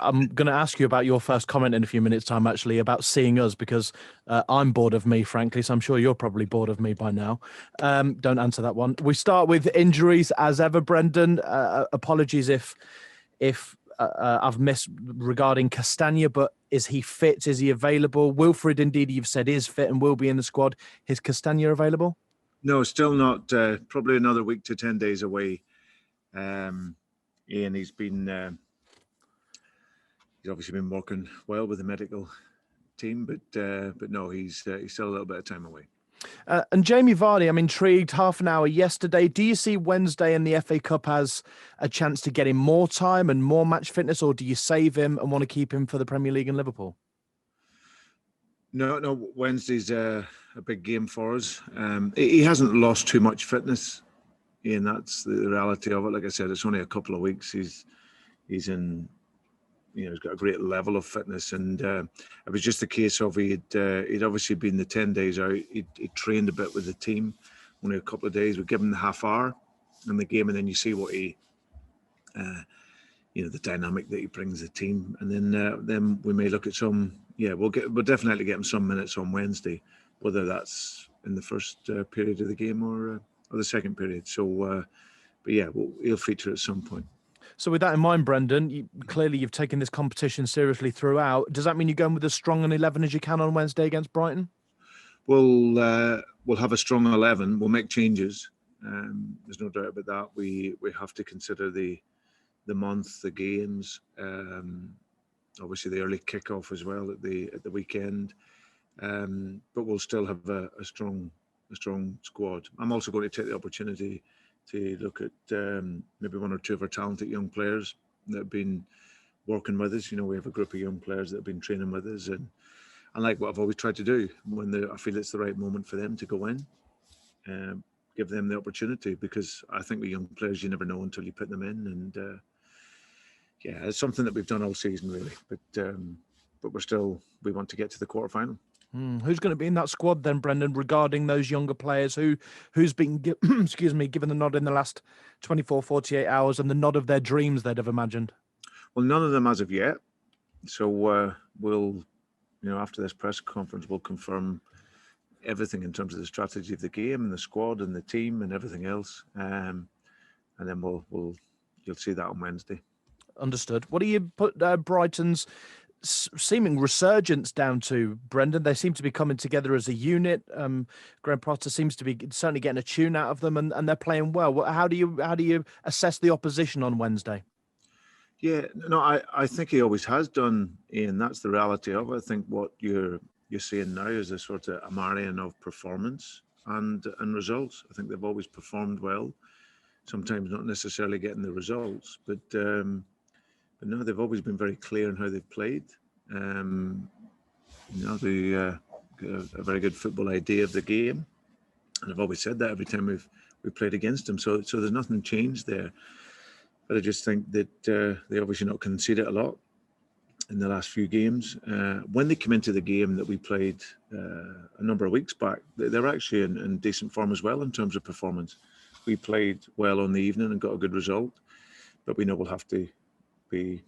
I'm going to ask you about your first comment in a few minutes' time, actually, about seeing us, because I'm bored of me, frankly. So I'm sure you're probably bored of me by now. Don't answer that one. We start with injuries as ever, Brendan. Apologies if I've missed regarding Castagna, but is he fit? Is he available? Wilfred, indeed, you've said is fit and will be in the squad. Is Castagna available? No, still not. Probably another week to 10 days away. Ian, he's obviously been working well with the medical team, but no, he's still a little bit of time away. And Jamie Vardy, I'm intrigued. Half an hour yesterday. Do you see Wednesday in the FA Cup as a chance to get him more time and more match fitness, or do you save him and want to keep him for the Premier League and Liverpool? No. Wednesday's a big game for us. He hasn't lost too much fitness, Ian. That's the reality of it. Like I said, it's only a couple of weeks. He's in. He's got a great level of fitness, and it was just a case of he'd obviously been the 10 days out. He trained a bit with the team, only a couple of days. We give him the half hour in the game, and then you see what he, the dynamic that he brings the team, and then we may look at some. Yeah, we'll definitely get him some minutes on Wednesday, whether that's in the first period of the game or the second period. So, but yeah, he'll feature at some point. So with that in mind, Brendan, clearly you've taken this competition seriously throughout. Does that mean you're going with as strong an 11 as you can on Wednesday against Brighton? We'll have a strong 11. We'll make changes. There's no doubt about that. We have to consider the month, the games, obviously the early kickoff as well at the weekend. But we'll still have a strong squad. I'm also going to take the opportunity to look at maybe one or two of our talented young players that have been working with us. We have a group of young players that have been training with us, and like what I've always tried to do, when I feel it's the right moment for them to go in, give them the opportunity, because I think with young players, you never know until you put them in, and it's something that we've done all season really, but we want to get to the quarterfinal. Who's going to be in that squad then, Brendan, regarding those younger players who's been given the nod in the last 24, 48 hours and the nod of their dreams they'd have imagined? Well, none of them as of yet. So we'll, after this press conference, we'll confirm everything in terms of the strategy of the game and the squad and the team and everything else. And then you'll see that on Wednesday. Understood. What do you put Brighton's seeming resurgence down to, Brendan? They seem to be coming together as a unit. Graham Potter seems to be certainly getting a tune out of them, and they're playing well. How do you assess the opposition on Wednesday? Yeah, no, I think he always has done, Ian. That's the reality of it. I think what you're seeing now is a sort of a marrying of performance and results. I think they've always performed well, sometimes not necessarily getting the results, but no, they've always been very clear in how they've played. They got a very good football idea of the game, and I've always said that every time we've played against them. So there's nothing changed there. But I just think that they obviously not conceded a lot in the last few games. When they come into the game that we played a number of weeks back, they're actually in decent form as well in terms of performance. We played well on the evening and got a good result, but we know we'll have to be,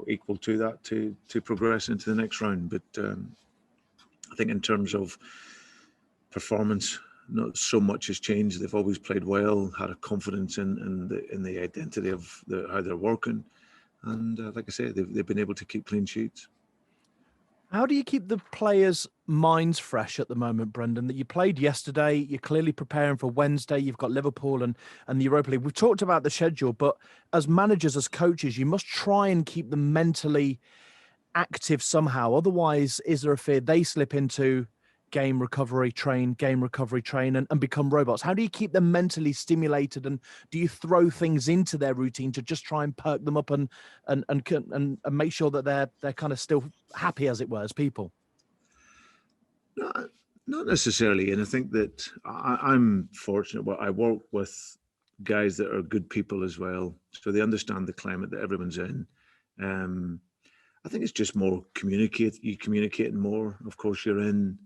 equal to that to progress into the next round. But I think in terms of performance, not so much has changed. They've always played well, had a confidence in the identity of how they're working, and like I say, they've been able to keep clean sheets. How do you keep the players' minds fresh at the moment, Brendan? That you played yesterday, you're clearly preparing for Wednesday. You've got Liverpool and the Europa League. We've talked about the schedule, but as managers, as coaches, you must try and keep them mentally active somehow. Otherwise, is there a fear they slip into game recovery train and become robots? How do you keep them mentally stimulated, and do you throw things into their routine to just try and perk them up and make sure that they're kind of still happy, as it were, as people? Not necessarily, and I think that I'm fortunate. Well, I work with guys that are good people as well, so they understand the climate that everyone's in. I think it's just more communicating more. Of course, you're in.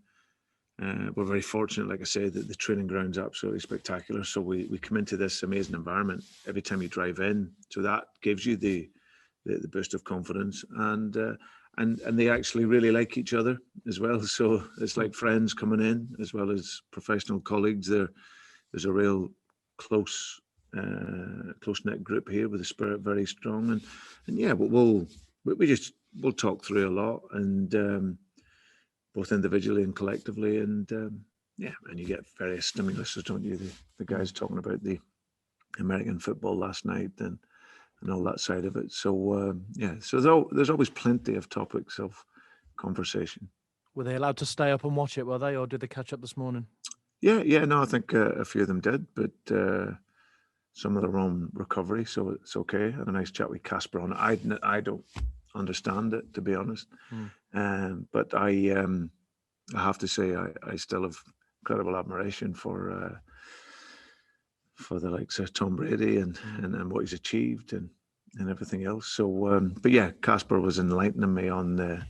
We're very fortunate, like I say, that the training ground's absolutely spectacular. So we come into this amazing environment every time you drive in. So that gives you the the boost of confidence, and they actually really like each other as well. So it's like friends coming in as well as professional colleagues. There's a real close knit group here with the spirit very strong, and yeah, but we'll talk through a lot, and both individually and collectively, and yeah, and you get various stimuluses, don't you? The guys talking about the American football last night and all that side of it. So yeah, so there's always plenty of topics of conversation. Were they allowed to stay up and watch it, were they, or did they catch up this morning? Yeah, no, I think a few of them did, but some of them are on recovery, so it's okay. I had a nice chat with Kasper on it. I don't understand it, to be honest, but I have to say I still have incredible admiration for the likes of Tom Brady and what he's achieved and everything else. So, but yeah, Kasper was enlightening me on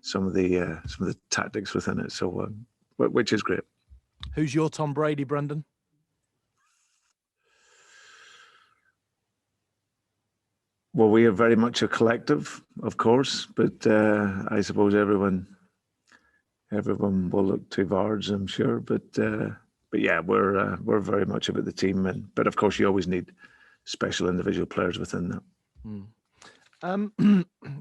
some of the tactics within it. So, which is great. Who's your Tom Brady, Brendan? Well, we are very much a collective, of course, but I suppose everyone will look to Vards, I'm sure. But yeah, we're very much about the team, but of course you always need special individual players within that.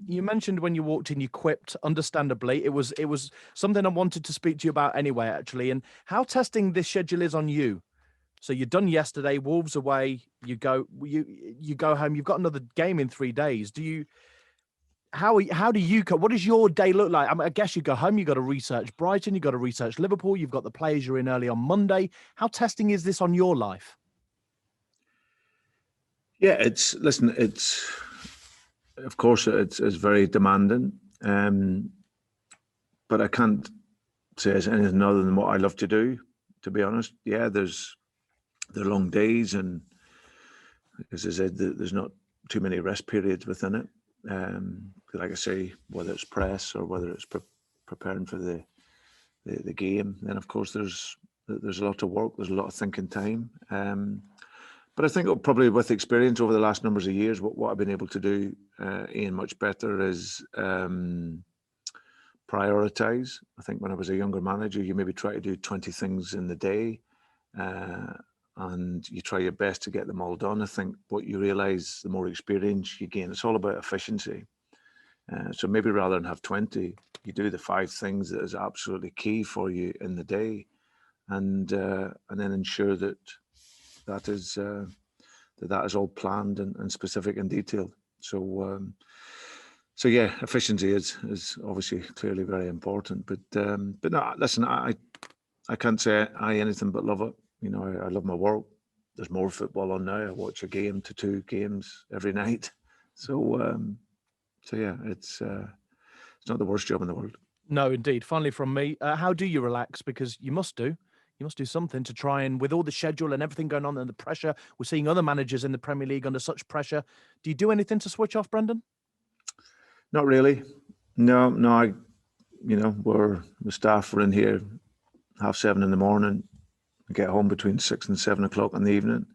You mentioned when you walked in, you quipped, understandably. It was something I wanted to speak to you about anyway, actually, and how testing this schedule is on you. So you're done yesterday, Wolves away, you go home, you've got another game in 3 days. How do you, what does your day look like? I guess you go home, you got to research Brighton, you got to research Liverpool, you've got the players you're in early on Monday. How testing is this on your life? Yeah, it's of course it's very demanding, but I can't say it's anything other than what I love to do, to be honest. Yeah, they're long days, and as I said, there's not too many rest periods within it. Like I say, whether it's press or whether it's preparing for the game, then of course there's a lot of work, there's a lot of thinking time. But I think probably with experience over the last numbers of years, what I've been able to do, Ian, much better is prioritize. I think when I was a younger manager, you maybe try to do 20 things in the day, and you try your best to get them all done. I think what you realize, the more experience you gain, it's all about efficiency. So maybe rather than have 20, you do the 5 things that is absolutely key for you in the day, and then ensure that is all planned and specific and detailed. So yeah, efficiency is obviously clearly very important. But no, listen, I can't say I anything but love it. You know, I love my work. There's more football on now. I watch a game to 2 games every night. So yeah, it's not the worst job in the world. No, indeed. Finally, from me, how do you relax? Because you must do something to try and, with all the schedule and everything going on and the pressure, we're seeing other managers in the Premier League under such pressure. Do you do anything to switch off, Brendan? Not really. No. We're the staff are in here 7:30 in the morning. Get home between 6 and 7 o'clock in the evening.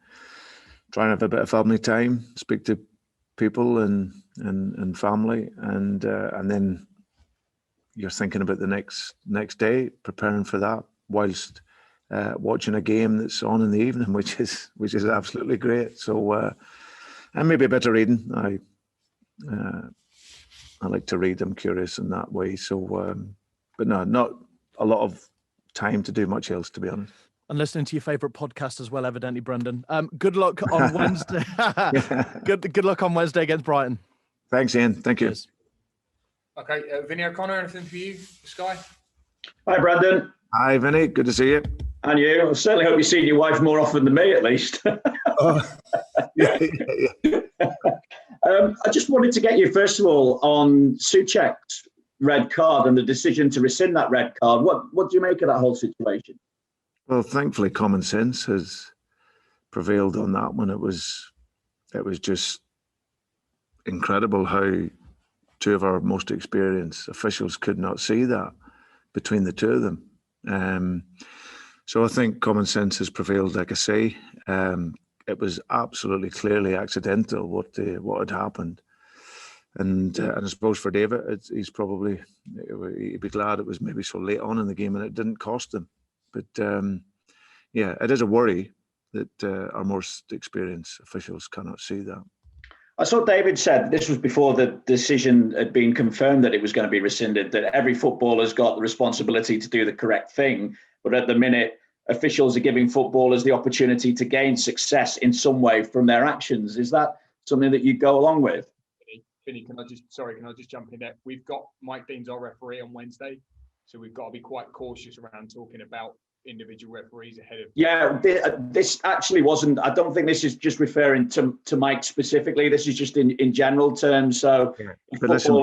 Try and have a bit of family time, speak to people and family, and then you're thinking about the next day, preparing for that, whilst watching a game that's on in the evening, which is absolutely great. So and maybe a bit of reading. I like to read. I'm curious in that way. So, but no, not a lot of time to do much else, to be honest. And listening to your favourite podcast as well, evidently, Brendan. Good luck on Wednesday. Good luck on Wednesday against Brighton. Thanks, Ian. Thank you. Cheers. Okay, Vinny O'Connor, anything for you, Sky? Hi, Brendan. Hi, Vinny. Good to see you. And you. I certainly hope you've seen your wife more often than me, at least. Yeah. I just wanted to get you, first of all, on Souček's red card and the decision to rescind that red card. What do you make of that whole situation? Well, thankfully, common sense has prevailed on that one. It was just incredible how 2 of our most experienced officials could not see that between the 2 of them. So I think common sense has prevailed. Like I say, it was absolutely clearly accidental what had happened. And I suppose for David, he'd be glad it was maybe so late on in the game and it didn't cost him. But yeah, it is a worry that our most experienced officials cannot see that. I saw David said, this was before the decision had been confirmed that it was going to be rescinded, that every footballer's got the responsibility to do the correct thing. But at the minute, officials are giving footballers the opportunity to gain success in some way from their actions. Is that something that you go along with? Vinny, can I just jump in there? We've got Mike Dean's our referee on Wednesday, so we've got to be quite cautious around talking about individual referees ahead of. Yeah, this actually wasn't. I don't think this is just referring to Mike specifically. This is just in general terms. So, yeah. But listen,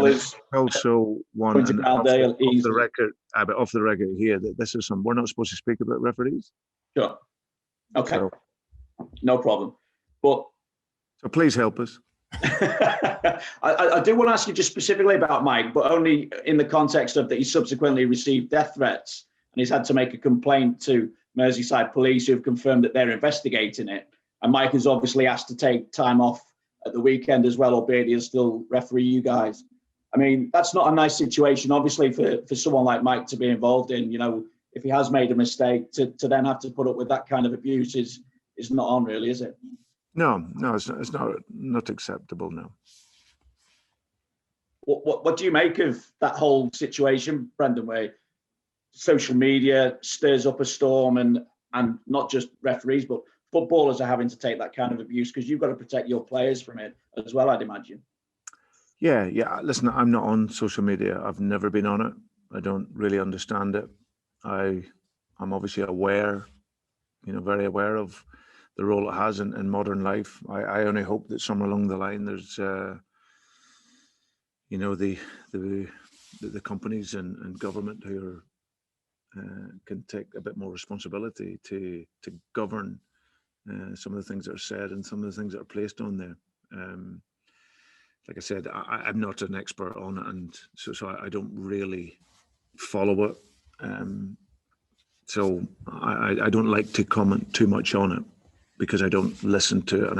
also one and off the record, but off the record here that this is we're not supposed to speak about referees. Sure. Okay. So, no problem. But so please help us. I do want to ask you just specifically about Mike, but only in the context of that he subsequently received death threats. And he's had to make a complaint to Merseyside police, who have confirmed that they're investigating it. And Mike is obviously asked to take time off at the weekend as well, albeit he'll still referee you guys. I mean, that's not a nice situation, obviously, for someone like Mike to be involved in. You know, if he has made a mistake, to then have to put up with that kind of abuse is not on, really, is it? No, it's not acceptable. No. What do you make of that whole situation, Brendan, where social media stirs up a storm and not just referees, but footballers are having to take that kind of abuse because you've got to protect your players from it as well, I'd imagine. Yeah. Listen, I'm not on social media. I've never been on it. I don't really understand it. I'm obviously aware, very aware of the role it has in modern life. I only hope that somewhere along the line there's, the companies and government who are can take a bit more responsibility to govern some of the things that are said and some of the things that are placed on there. Like I said, I'm not an expert on it, and so I don't really follow it. So I don't like to comment too much on it because I don't listen to it and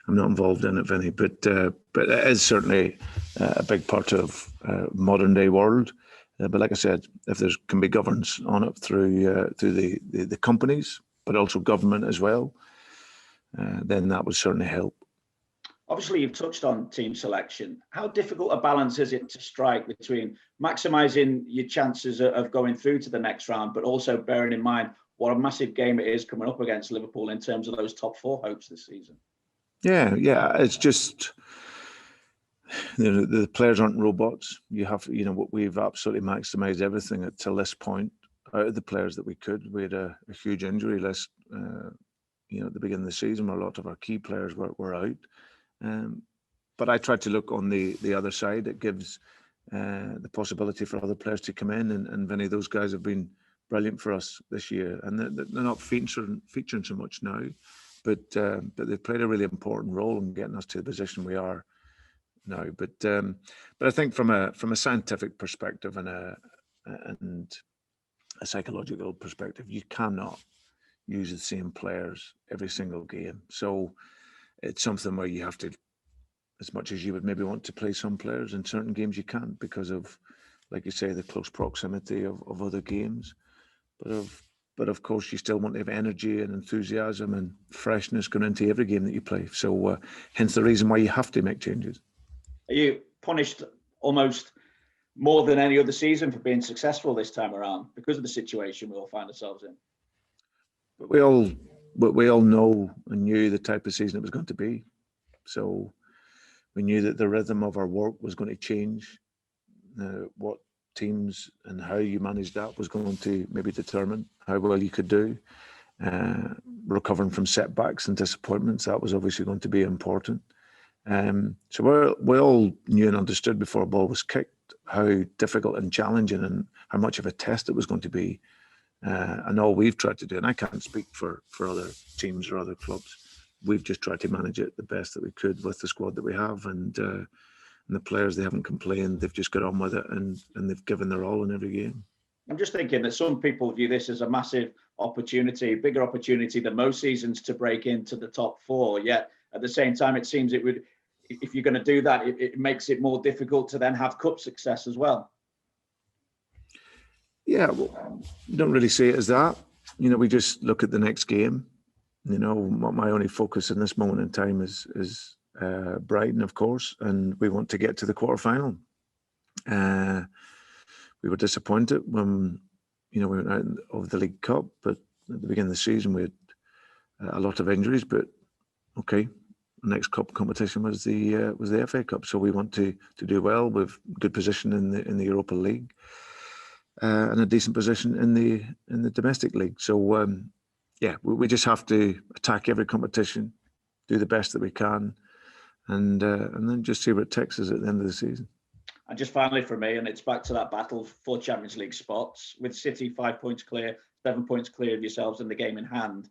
I'm not involved in it, Vinny. But it is certainly a big part of modern day world. But like I said, if there can be governance on it through the companies, but also government as well, then that would certainly help. Obviously, you've touched on team selection. How difficult a balance is it to strike between maximising your chances of going through to the next round, but also bearing in mind what a massive game it is coming up against Liverpool in terms of those top four hopes this season? Yeah, it's just... the players aren't robots. You have, we've absolutely maximised everything till this point out of the players that we could. We had a huge injury list, at the beginning of the season where a lot of our key players were out. But I tried to look on the other side. It gives the possibility for other players to come in, and Vinny, those guys have been brilliant for us this year, and they're not featuring so much now, but they've played a really important role in getting us to the position we are now. But I think from a scientific perspective and a psychological perspective, you cannot use the same players every single game. So it's something where you have to, as much as you would maybe want to play some players in certain games, you can't because of, like you say, the close proximity of other games. But of course, you still want to have energy and enthusiasm and freshness going into every game that you play. So hence the reason why you have to make changes. Are you punished almost more than any other season for being successful this time around because of the situation we all find ourselves in? But we all know and knew the type of season it was going to be. So we knew that the rhythm of our work was going to change. What teams and how you managed that was going to maybe determine how well you could do. Recovering from setbacks and disappointments, that was obviously going to be important. So we all knew and understood before a ball was kicked how difficult and challenging and how much of a test it was going to be. And all we've tried to do, and I can't speak for other teams or other clubs, we've just tried to manage it the best that we could with the squad that we have, and the players, they haven't complained. They've just got on with it, and they've given their all in every game. I'm just thinking that some people view this as a massive opportunity, bigger opportunity than most seasons to break into the top four. Yet at the same time, it seems it would if you're going to do that, it makes it more difficult to then have cup success as well. Yeah, well, we don't really see it as that. We just look at the next game. My only focus in this moment in time is Brighton, of course, and we want to get to the quarterfinal. We were disappointed when we went out of the League Cup, but at the beginning of the season we had a lot of injuries. But okay, the next cup competition was the FA Cup, so we want to do well with good position in the Europa League and a decent position in the domestic league. So we just have to attack every competition, do the best that we can, and then just see where it takes us at the end of the season. And just finally for me, and it's back to that battle for Champions League spots, with City 5 points clear, 7 points clear of yourselves in the game in hand.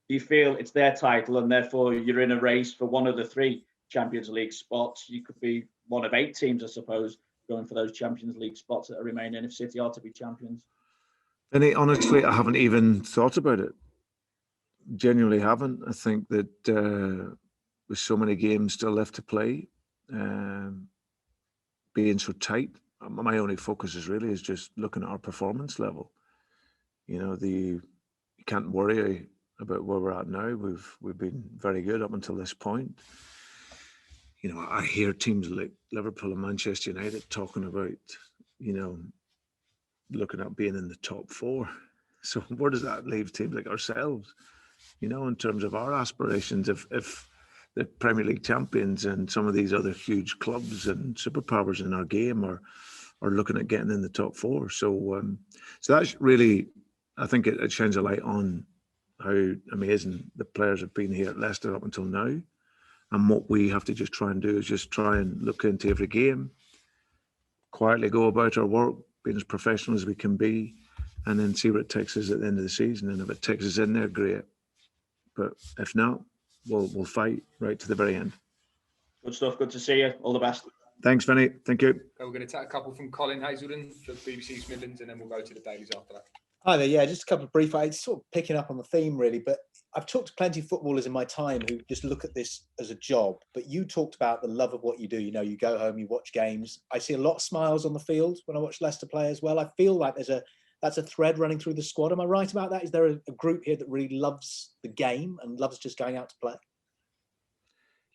Do you feel it's their title and therefore you're in a race for one of the 3 Champions League spots? You could be one of 8 teams, I suppose, going for those Champions League spots that are remaining if City are to be champions. And honestly, I haven't even thought about it. Genuinely haven't. I think that with so many games still left to play, being so tight, my only focus is just looking at our performance level. You can't worry about where we're at now. We've been very good up until this point. I hear teams like Liverpool and Manchester United talking about, looking at being in the top 4. So where does that leave teams like ourselves? In terms of our aspirations, if the Premier League champions and some of these other huge clubs and superpowers in our game are looking at getting in the top 4. So that's really, I think it shines a light on how amazing the players have been here at Leicester up until now. And what we have to just try and do is just try and look into every game, quietly go about our work, being as professional as we can be, and then see where it takes us at the end of the season. And if it takes us in there, great. But if not, we'll fight right to the very end. Good stuff. Good to see you. All the best. Thanks, Vinny. Thank you. We're going to take a couple from Colin Hazelden for BBC's Midlands, and then we'll go to the dailies after that. Hi there. Yeah, just a couple of brief. It's sort of picking up on the theme, really. But I've talked to plenty of footballers in my time who just look at this as a job. But you talked about the love of what you do. You go home, you watch games. I see a lot of smiles on the field when I watch Leicester play as well. I feel like that's a thread running through the squad. Am I right about that? Is there a group here that really loves the game and loves just going out to play?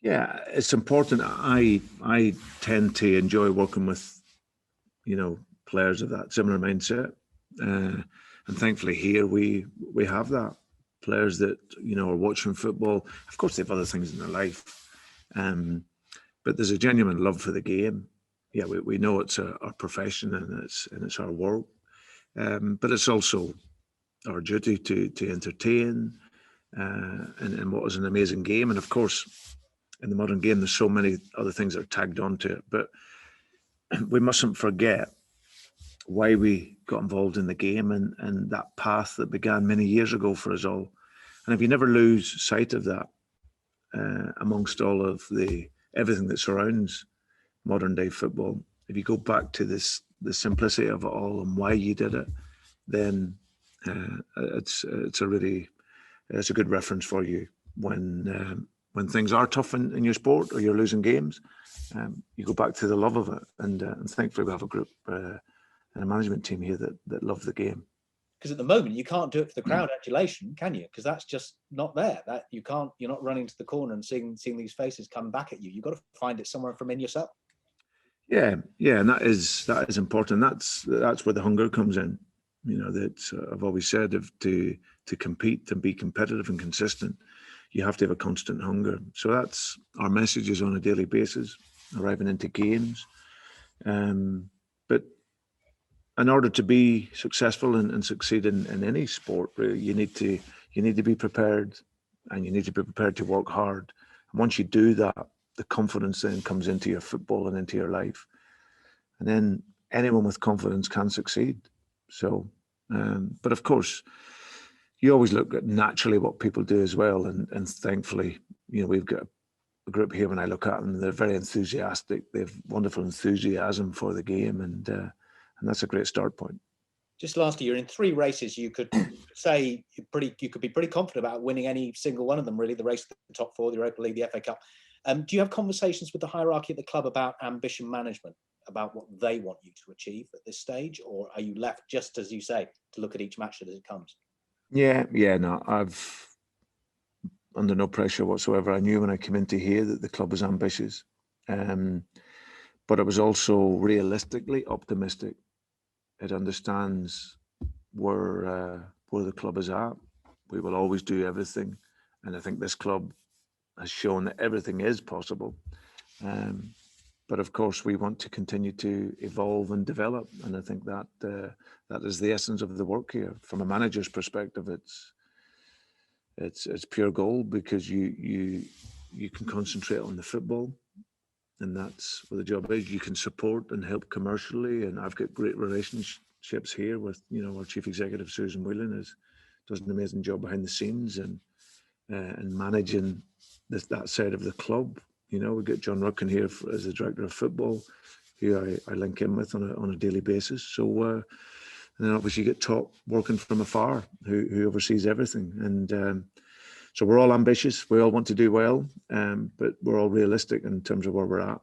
Yeah, it's important. I tend to enjoy working with, players of that similar mindset. And thankfully here we have that. Players that, are watching football. Of course, they have other things in their life. But there's a genuine love for the game. Yeah, we know it's our profession and it's our work. But it's also our duty to entertain and what is an amazing game. And of course, in the modern game, there's so many other things that are tagged onto it. But we mustn't forget why we got involved in the game and that path that began many years ago for us all. And if you never lose sight of that, amongst all of everything that surrounds modern day football, if you go back to the simplicity of it all and why you did it, then it's a good reference for you when things are tough in your sport or you're losing games. You go back to the love of it, and thankfully we have a group and a management team here that love the game. Because at the moment you can't do it for the crowd adulation, can you? Because that's just not there. That you can't. You're not running to the corner and seeing these faces come back at you. You've got to find it somewhere from in yourself. Yeah, and that is important. That's where the hunger comes in. That I've always said, to compete and be competitive and consistent, you have to have a constant hunger. So that's our messages on a daily basis, arriving into games. But in order to be successful and succeed in any sport, really, you need to be prepared, and you need to be prepared to work hard. And once you do that, the confidence then comes into your football and into your life. And then anyone with confidence can succeed. So, but of course, you always look at naturally what people do as well. And thankfully, we've got a group here, when I look at them, they're very enthusiastic. They have wonderful enthusiasm for the game. And that's a great start point. Just lastly, you're in 3 races. You could say you could be pretty confident about winning any single one of them, really. The race to the top 4, the Europa League, the FA Cup. Do you have conversations with the hierarchy at the club about ambition management, about what they want you to achieve at this stage? Or are you left, just as you say, to look at each match as it comes? Yeah, no, I've under no pressure whatsoever. I knew when I came into here that the club was ambitious, but it was also realistically optimistic. It understands where the club is at. We will always do everything, and I think this club has shown that everything is possible. But of course, we want to continue to evolve and develop, and I think that that is the essence of the work here. From a manager's perspective, it's pure gold, because you can concentrate on the football, and that's what the job is. You can support and help commercially, and I've got great relationships here with our chief executive Susan Whelan does an amazing job behind the scenes and managing that side of the club. We've got John Ruckin here as the director of football, who I link in with on a daily basis. So. And then obviously you get Top working from afar, who oversees everything. And so we're all ambitious. We all want to do well, but we're all realistic in terms of where we're at.